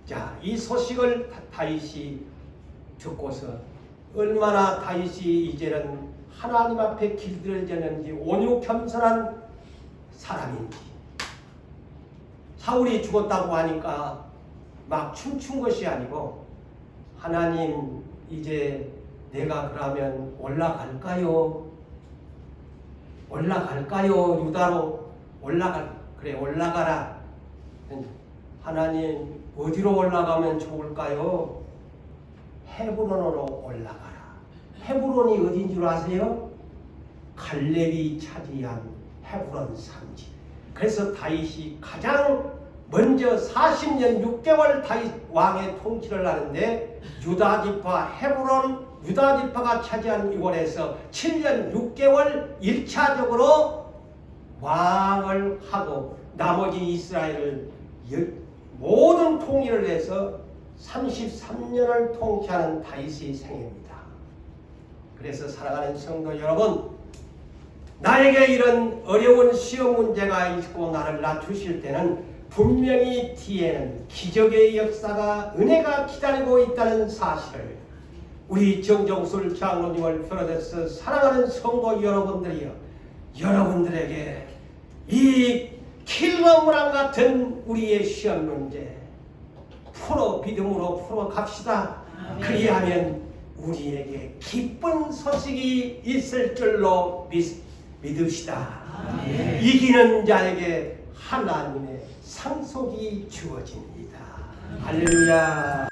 A: 자, 이 소식을 다윗이 듣고서 얼마나 다윗이 이제는 하나님 앞에 길들여졌는지 온유 겸손한 사람인지. 사울이 죽었다고 하니까 막 춤춘 것이 아니고 하나님 이제 내가 그러면 올라갈까요? 유다로 그래 올라가라. 하나님 어디로 올라가면 좋을까요? 헤브론으로 올라가라. 헤브론이 어딘 줄 아세요? 갈렙이 차지한 헤브론 산지. 그래서 다윗이 가장 먼저 40년 6개월 다윗 왕의 통치를 하는데 유다지파 헤브론 유다지파가 차지한 이곳에서 7년 6개월 1차적으로 왕을 하고 나머지 이스라엘을 모든 통일을 해서 33년을 통치하는 다윗의 생애입니다. 그래서 사랑하는 성도 여러분, 나에게 이런 어려운 시험 문제가 있고 나를 낮추실 때는 분명히 뒤에는 기적의 역사가 은혜가 기다리고 있다는 사실을 우리 정정술 장로님을 비롯해서 사랑하는 성도 여러분들에게 이 킬러무랑 같은 우리의 시험 문제 믿음으로 풀어갑시다. 그리하면 우리에게 기쁜 소식이 있을 줄로 믿읍시다. 이기는 자에게 하나님의 상속이 주어집니다. 할렐루야.